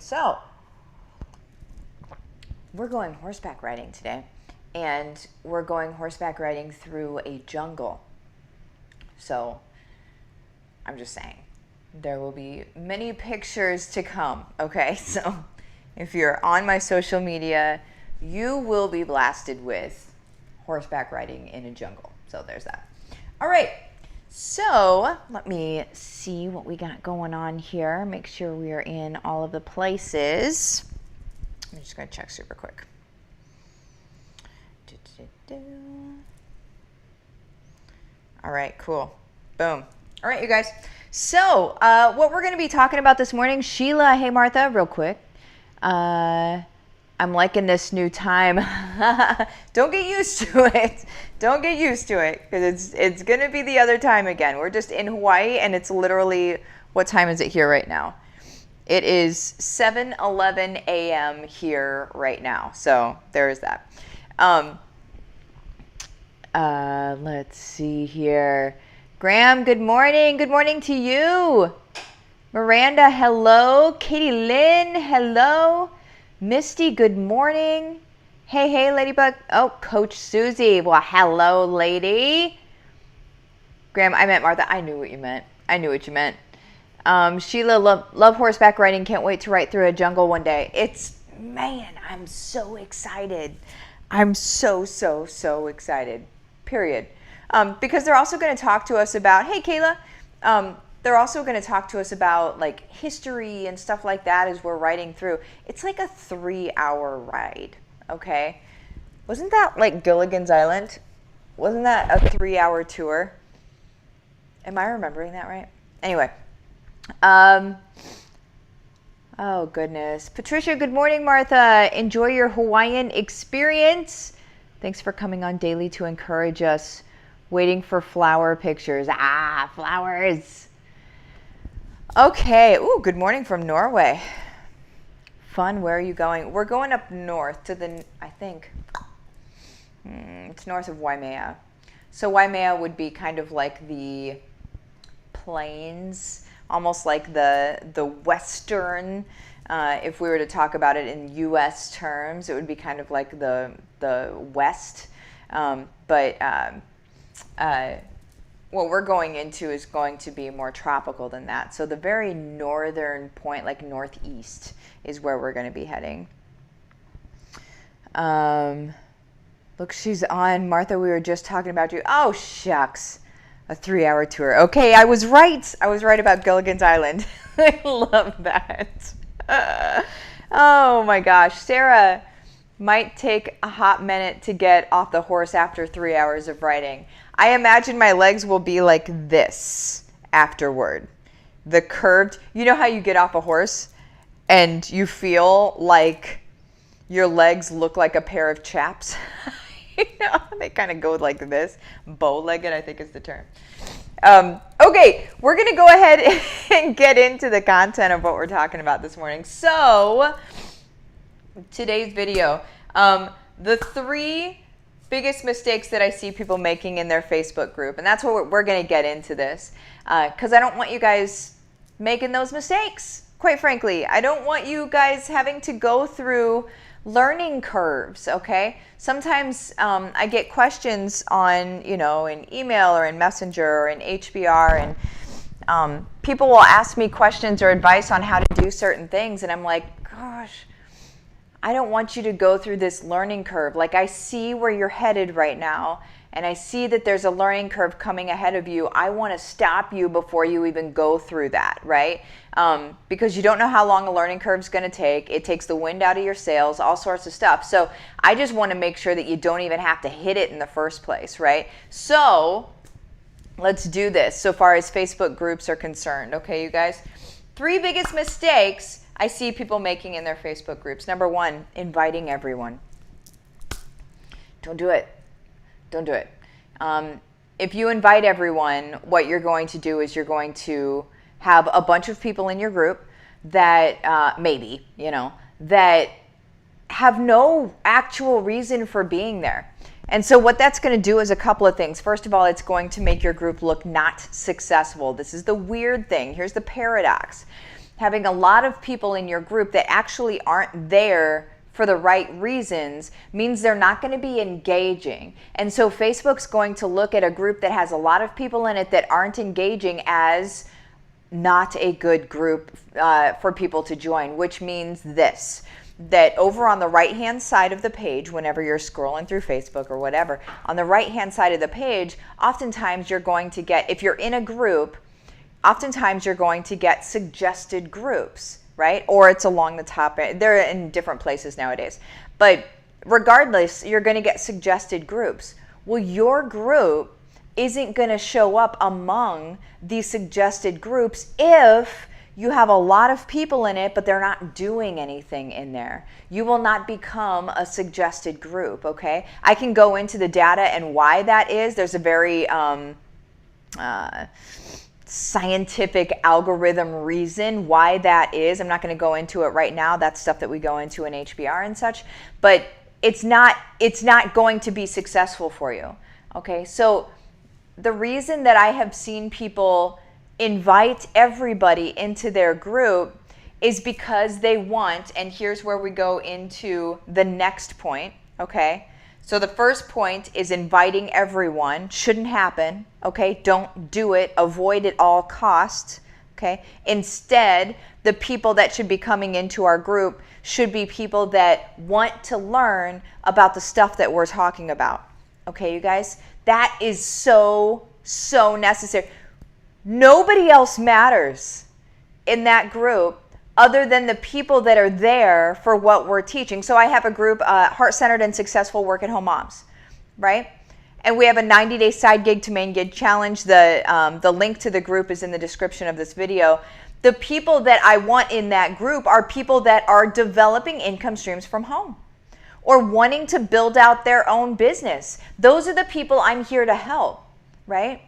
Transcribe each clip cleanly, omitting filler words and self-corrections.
So, we're going horseback riding today, and we're going horseback riding through a jungle. So, I'm just saying, there will be many pictures to come, okay? So, if you're on my social media, you will be blasted with horseback riding in a jungle. So, there's that. All right. So, let me see what we got going on here. Make sure we are in all of the places. I'm just going to check super quick. All right, cool. Boom. All right, you guys. So, what we're going to be talking about this morning, Sheila, hey, Martha, real quick. I'm liking this new time. Don't get used to it. Don't get used to it, because it's going to be the other time again. We're just in Hawaii, and it's literally, what time is it here right now? It is 7:11 a.m. here right now. So there is that. Let's see here. Graham, good morning. Good morning to you. Miranda, hello. Katie Lynn, hello. Misty, good morning. Hey, Ladybug. Oh, Coach Susie. Well, hello, lady. Graham, I meant Martha. I knew what you meant. Sheila, love horseback riding. Can't wait to ride through a jungle one day. Man, I'm so excited. I'm so excited. Period. Because they're also going to talk to us about, hey, Kayla, they're also going to talk to us about like history and stuff like that as we're riding through. It's like a 3-hour ride, okay? Wasn't that like Gilligan's Island? Wasn't that a 3-hour tour? Am I remembering that right? Anyway. Oh goodness. Patricia, good morning, Martha. Enjoy your Hawaiian experience. Thanks for coming on daily to encourage us. Waiting for flower pictures. Flowers. Okay. Ooh, good morning from Norway. Fun. Where are you going? We're going up north to I think, it's north of Waimea. So Waimea would be kind of like the plains, almost like the western, if we were to talk about it in U.S. terms, it would be kind of like the west. What we're going into is going to be more tropical than that. So the very northern point, like northeast, is where we're going to be heading. Look, she's on. Martha, we were just talking about you. Oh, shucks. A 3-hour tour. Okay, I was right. I was right about Gilligan's Island. I love that. Oh my gosh. Sarah, might take a hot minute to get off the horse after 3 hours of riding. I imagine my legs will be like this afterward. The curved, you know how you get off a horse and you feel like your legs look like a pair of chaps? You know, they kind of go like this. Bow-legged, I think is the term. Okay, we're going to go ahead and get into the content of what we're talking about this morning. So, today's video, the 3 biggest mistakes that I see people making in their Facebook group. And that's what we're going to get into this, because I don't want you guys making those mistakes. Quite frankly, I don't want you guys having to go through learning curves, okay? Sometimes I get questions on, in email or in Messenger or in HBR, and people will ask me questions or advice on how to do certain things, and I'm like, gosh, I don't want you to go through this learning curve. Like, I see where you're headed right now, and I see that there's a learning curve coming ahead of you. I want to stop you before you even go through that, right? Because you don't know how long a learning curve is going to take. It takes the wind out of your sails, all sorts of stuff. So I just want to make sure that you don't even have to hit it in the first place, right? So let's do this so far as Facebook groups are concerned, okay, you guys? 3 biggest mistakes I see people making in their Facebook groups. Number 1, inviting everyone. Don't do it. Don't do it. If you invite everyone, what you're going to do is you're going to have a bunch of people in your group that that have no actual reason for being there. And so what that's going to do is a couple of things. First of all, it's going to make your group look not successful. This is the weird thing. Here's the paradox. having a lot of people in your group that actually aren't there for the right reasons means they're not going to be engaging. And so Facebook's going to look at a group that has a lot of people in it that aren't engaging as not a good group for people to join, which means this, that over on the right-hand side of the page, whenever you're scrolling through Facebook or whatever, on the right-hand side of the page, oftentimes you're going to get, if you're in a group, oftentimes you're going to get suggested groups, right? Or it's along the top. They're in different places nowadays. But regardless, you're going to get suggested groups. Well, your group isn't going to show up among these suggested groups if you have a lot of people in it, but they're not doing anything in there. You will not become a suggested group, okay? I can go into the data and why that is. There's a very scientific algorithm reason why that is. I'm not going to go into it right now. That's stuff that we go into in HBR and such, but it's not going to be successful for you, okay? So the reason that I have seen people invite everybody into their group is because they want, and here's where we go into the next point, okay? So the first point is inviting everyone. Shouldn't happen, okay? Don't do it. Avoid at all costs, okay? Instead, the people that should be coming into our group should be people that want to learn about the stuff that we're talking about, okay, you guys? That is so necessary. Nobody else matters in that group other than the people that are there for what we're teaching. So I have a group, Heart-Centered and Successful Work-at-Home Moms, right? And we have a 90-day side gig to main gig challenge. The link to the group is in the description of this video. The people that I want in that group are people that are developing income streams from home or wanting to build out their own business. Those are the people I'm here to help, right?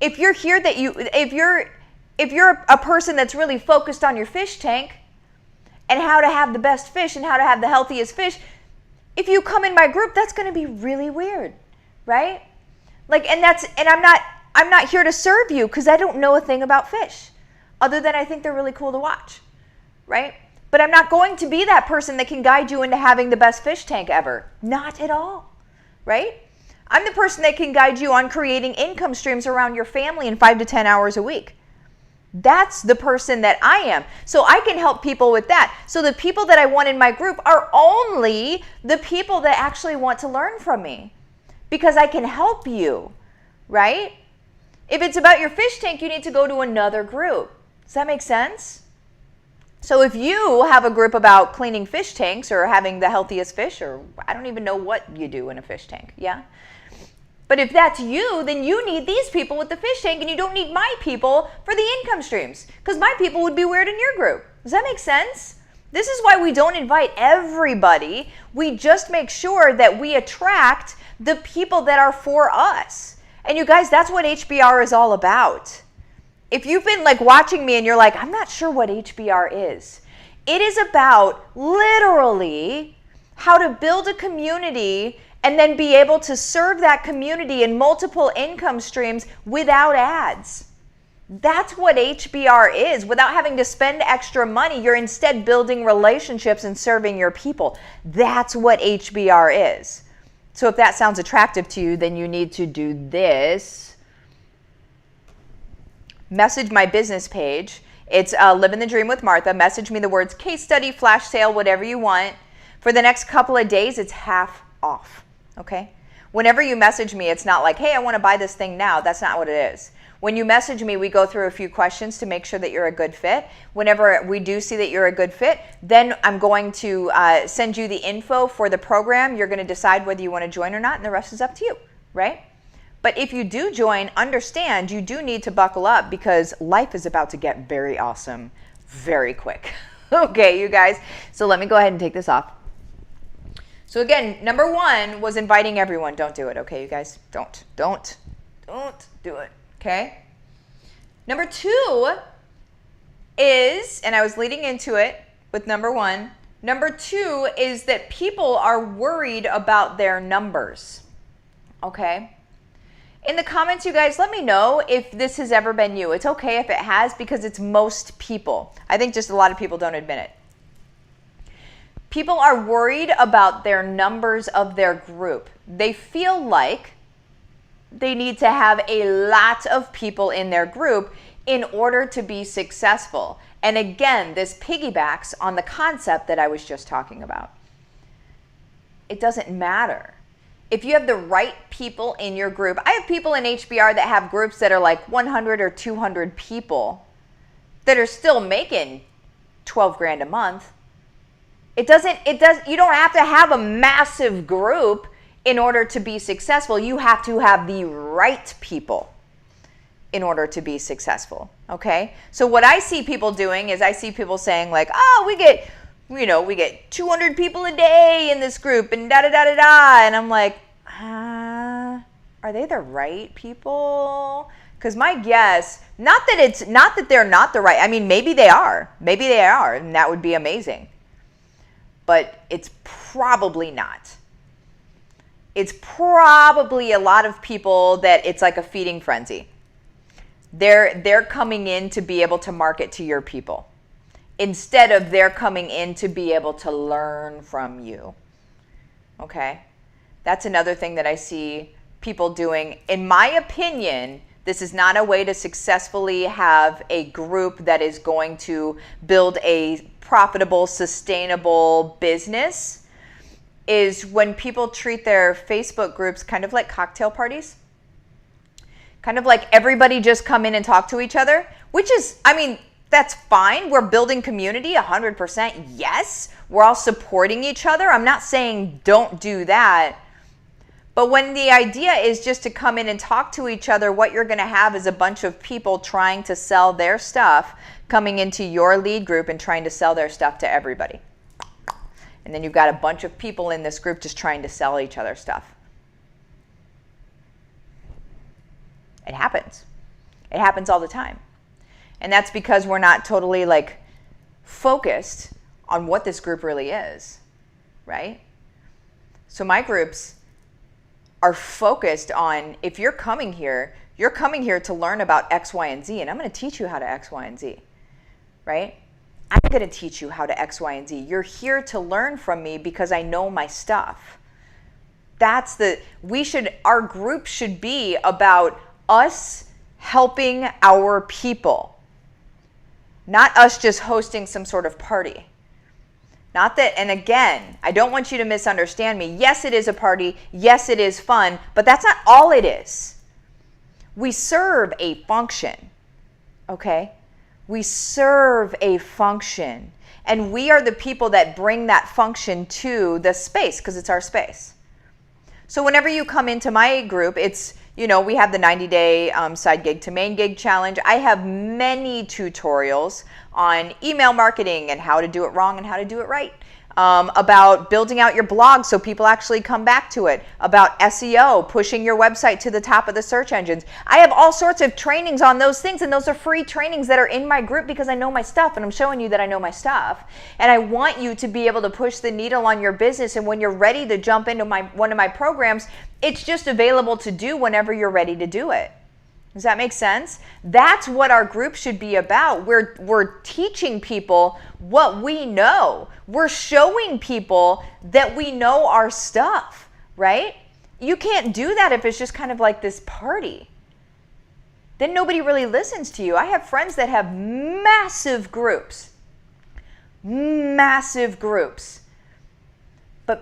If you're here that if you're a person that's really focused on your fish tank and how to have the best fish and how to have the healthiest fish, if you come in my group, that's going to be really weird, right? Like, and I'm not here to serve you because I don't know a thing about fish other than I think they're really cool to watch, right? But I'm not going to be that person that can guide you into having the best fish tank ever. Not at all, right? I'm the person that can guide you on creating income streams around your family in 5 to 10 hours a week. That's the person that I am. So I can help people with that. So the people that I want in my group are only the people that actually want to learn from me because I can help you, right? If it's about your fish tank, you need to go to another group. Does that make sense? So if you have a group about cleaning fish tanks or having the healthiest fish, or I don't even know what you do in a fish tank, yeah? But if that's you, then you need these people with the fish tank and you don't need my people for the income streams because my people would be weird in your group. Does that make sense? This is why we don't invite everybody. We just make sure that we attract the people that are for us. And you guys, that's what HBR is all about. If you've been like watching me and you're like, I'm not sure what HBR is. It is about literally how to build a community and then be able to serve that community in multiple income streams without ads. That's what HBR is. Without having to spend extra money, you're instead building relationships and serving your people. That's what HBR is. So if that sounds attractive to you, then you need to do this. Message my business page. It's Livin the Dream with Martha. Message me the words case study, flash sale, whatever you want. For the next couple of days, it's half off. Okay? Whenever you message me, it's not like, hey, I want to buy this thing now. That's not what it is. When you message me, we go through a few questions to make sure that you're a good fit. Whenever we do see that you're a good fit, then I'm going to send you the info for the program. You're going to decide whether you want to join or not, and the rest is up to you, right? But if you do join, understand you do need to buckle up because life is about to get very awesome very quick. Okay, you guys. So let me go ahead and take this off. So again, number one was inviting everyone. Don't do it, okay, you guys? Don't do it, okay? Number two is, and I was leading into it with number one, number two is that people are worried about their numbers, okay? In the comments, you guys, let me know if this has ever been you. It's okay if it has, because it's most people. I think just a lot of people don't admit it. People are worried about their numbers of their group. They feel like they need to have a lot of people in their group in order to be successful. And again, this piggybacks on the concept that I was just talking about. It doesn't matter. If you have the right people in your group, I have people in HBR that have groups that are like 100 or 200 people that are still making 12 grand a month. You don't have to have a massive group in order to be successful. You have to have the right people in order to be successful, okay? So what I see people doing is I see people saying like, oh, we get 200 people a day in this group and da-da-da-da-da. And I'm like, are they the right people? Because my guess, not that they're not the right, I mean, maybe they are, and that would be amazing. But it's probably not. It's probably a lot of people that it's like a feeding frenzy. They're coming in to be able to market to your people, instead of they're coming in to be able to learn from you. Okay? That's another thing that I see people doing. In my opinion, this is not a way to successfully have a group that is going to build a profitable, sustainable business, is when people treat their Facebook groups kind of like cocktail parties. Kind of like everybody just come in and talk to each other, which is, I mean, that's fine. We're building community 100%. Yes, we're all supporting each other. I'm not saying don't do that. But when the idea is just to come in and talk to each other, what you're going to have is a bunch of people trying to sell their stuff, coming into your lead group and trying to sell their stuff to everybody. And then you've got a bunch of people in this group just trying to sell each other stuff. It happens. It happens all the time. And that's because we're not totally like focused on what this group really is, right? So my groups are focused on, if you're coming here to learn about X, Y, and Z, and I'm going to teach you how to X, Y, and Z, right? I'm going to teach you how to X, Y, and Z. You're here to learn from me because I know my stuff. Our group should be about us helping our people, not us just hosting some sort of party. Not that, and again, I don't want you to misunderstand me. Yes, it is a party. Yes, it is fun, but that's not all it is. We serve a function, okay? We serve a function, and we are the people that bring that function to the space because it's our space. So whenever you come into my group, it's, we have the 90-day side gig to main gig challenge. I have many tutorials on email marketing and how to do it wrong and how to do it right. About building out your blog so people actually come back to it. About SEO, pushing your website to the top of the search engines. I have all sorts of trainings on those things, and those are free trainings that are in my group because I know my stuff, and I'm showing you that I know my stuff. And I want you to be able to push the needle on your business, and when you're ready to jump into one of my programs, it's just available to do whenever you're ready to do it. Does that make sense? That's what our group should be about. We're teaching people what we know. We're showing people that we know our stuff, right? You can't do that if it's just kind of like this party. Then nobody really listens to you. I have friends that have massive groups. But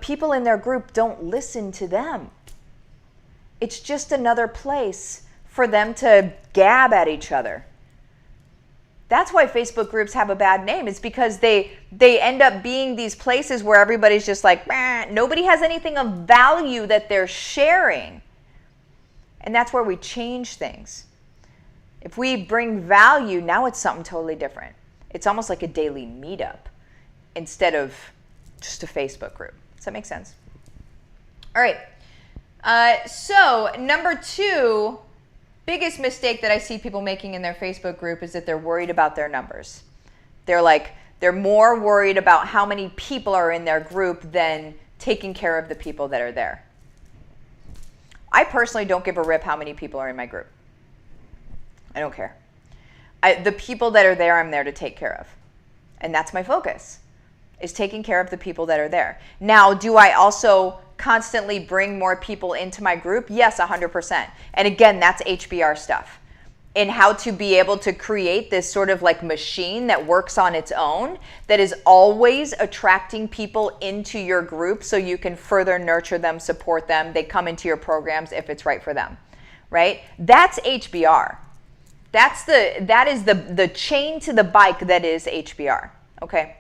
people in their group don't listen to them. It's just another place for them to gab at each other. That's why Facebook groups have a bad name. It's because they end up being these places where everybody's just like, nobody has anything of value that they're sharing. And that's where we change things. If we bring value, now it's something totally different. It's almost like a daily meetup instead of just a Facebook group. Does that make sense? All right. So number 2, biggest mistake that I see people making in their Facebook group is that they're worried about their numbers. They're more worried about how many people are in their group than taking care of the people that are there. I personally don't give a rip how many people are in my group. I don't care. The people that are there, I'm there to take care of. And that's my focus, is taking care of the people that are there. Now, do I also constantly bring more people into my group? Yes, 100%. And again, that's HBR stuff. And how to be able to create this sort of like machine that works on its own, that is always attracting people into your group so you can further nurture them, support them. They come into your programs if it's right for them, right? That's HBR. That is the chain to the bike that is HBR, okay?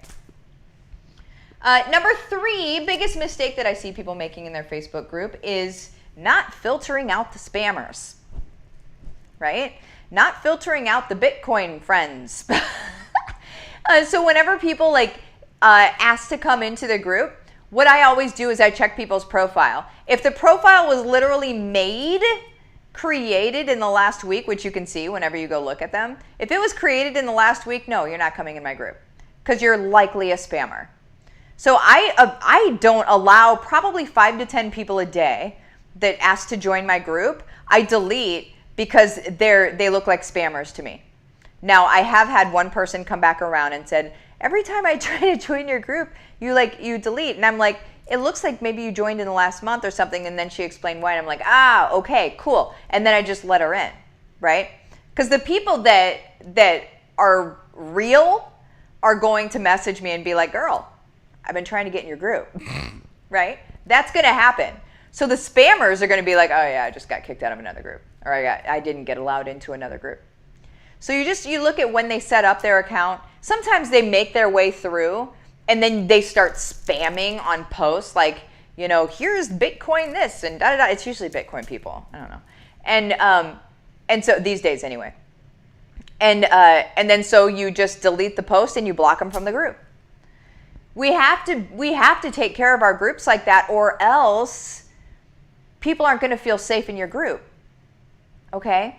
Number 3, biggest mistake that I see people making in their Facebook group is not filtering out the spammers, right? Not filtering out the Bitcoin friends. So whenever people like ask to come into the group, what I always do is I check people's profile. If the profile was literally created in the last week, which you can see whenever you go look at them, if it was created in the last week, no, you're not coming in my group because you're likely a spammer. So I don't allow probably 5 to 10 people a day that ask to join my group. I delete because they look like spammers to me. Now, I have had one person come back around and said, every time I try to join your group, you delete. And I'm like, it looks like maybe you joined in the last month or something. And then she explained why. And I'm like, okay, cool. And then I just let her in, right? Because the people that are real are going to message me and be like, girl, I've been trying to get in your group, right? That's going to happen. So the spammers are going to be like, oh yeah, I just got kicked out of another group, or I didn't get allowed into another group. So you look at when they set up their account. Sometimes they make their way through and then they start spamming on posts like, here's Bitcoin this and da da da. It's usually Bitcoin people. I don't know. And so these days anyway. And then so you just delete the post and you block them from the group. We have to take care of our groups like that, or else people aren't going to feel safe in your group. Okay?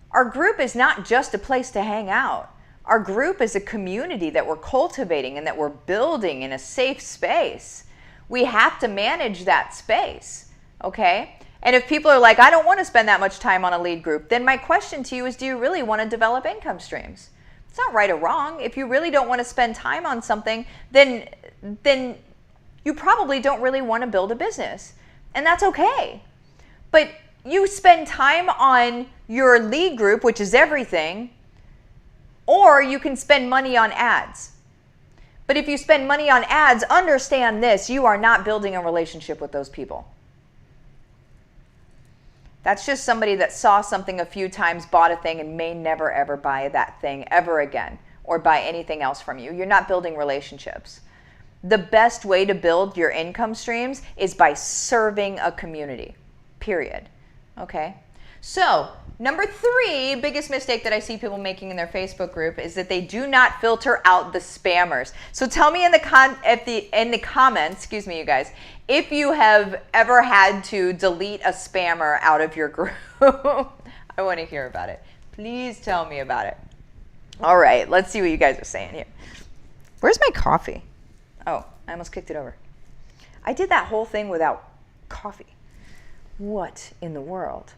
Our group is not just a place to hang out. Our group is a community that we're cultivating and that we're building in a safe space. We have to manage that space. Okay? And if people are like, I don't want to spend that much time on a lead group, then my question to you is, do you really want to develop income streams? It's not right or wrong. If you really don't want to spend time on something, then you probably don't really want to build a business. And that's okay. But you spend time on your lead group, which is everything, or you can spend money on ads. But if you spend money on ads, understand this, you are not building a relationship with those people. That's just somebody that saw something a few times, bought a thing, and may never ever buy that thing ever again or buy anything else from you. You're not building relationships. The best way to build your income streams is by serving a community, period. Okay? So, number 3, biggest mistake that I see people making in their Facebook group is that they do not filter out the spammers. So tell me in the comments, excuse me, you guys, if you have ever had to delete a spammer out of your group. I want to hear about it. Please tell me about it. All right, let's see what you guys are saying here. Where's my coffee? Oh, I almost kicked it over. I did that whole thing without coffee. What in the world?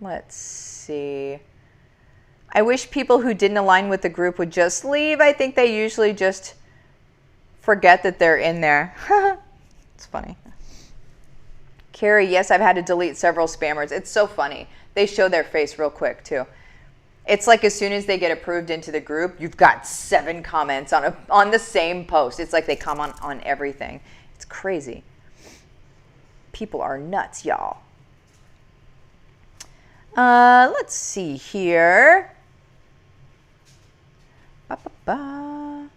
Let's see. I wish people who didn't align with the group would just leave. I think they usually just forget that they're in there. It's funny. Carrie, yes, I've had to delete several spammers. It's so funny. They show their face real quick too. It's like as soon as they get approved into the group, you've got 7 comments on the same post. It's like they comment on everything. It's crazy. People are nuts, y'all. Let's see here. Ba-ba-ba.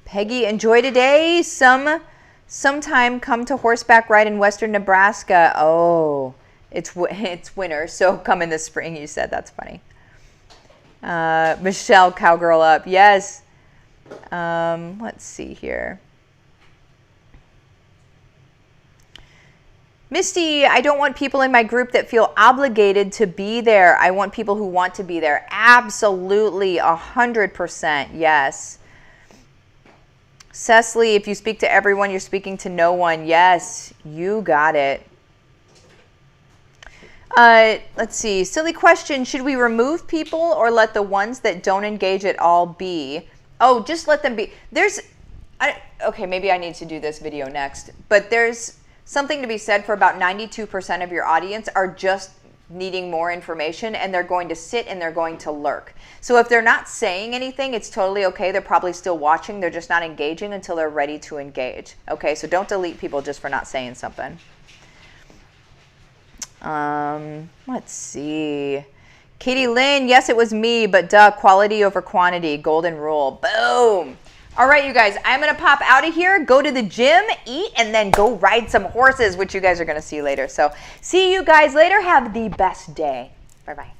Peggy, enjoy today. Sometime come to horseback ride in western Nebraska. Oh, it's winter, so come in the spring, you said. That's funny. Michelle, cowgirl up. Yes. Let's see here. Misty, I don't want people in my group that feel obligated to be there. I want people who want to be there. Absolutely, 100%, yes. Cecily, if you speak to everyone, you're speaking to no one. Yes, you got it. Let's see. Silly question. Should we remove people or let the ones that don't engage at all be? Oh, just let them be. Okay, maybe I need to do this video next. But there's something to be said for about 92% of your audience are just needing more information, and they're going to sit and they're going to lurk. So if they're not saying anything, it's totally okay. They're probably still watching. They're just not engaging until they're ready to engage. Okay, so don't delete people just for not saying something. Let's see. Katie Lynn, yes, it was me, but duh, quality over quantity, golden rule. Boom. All right, you guys, I'm going to pop out of here, go to the gym, eat, and then go ride some horses, which you guys are going to see later. So see you guys later. Have the best day. Bye-bye.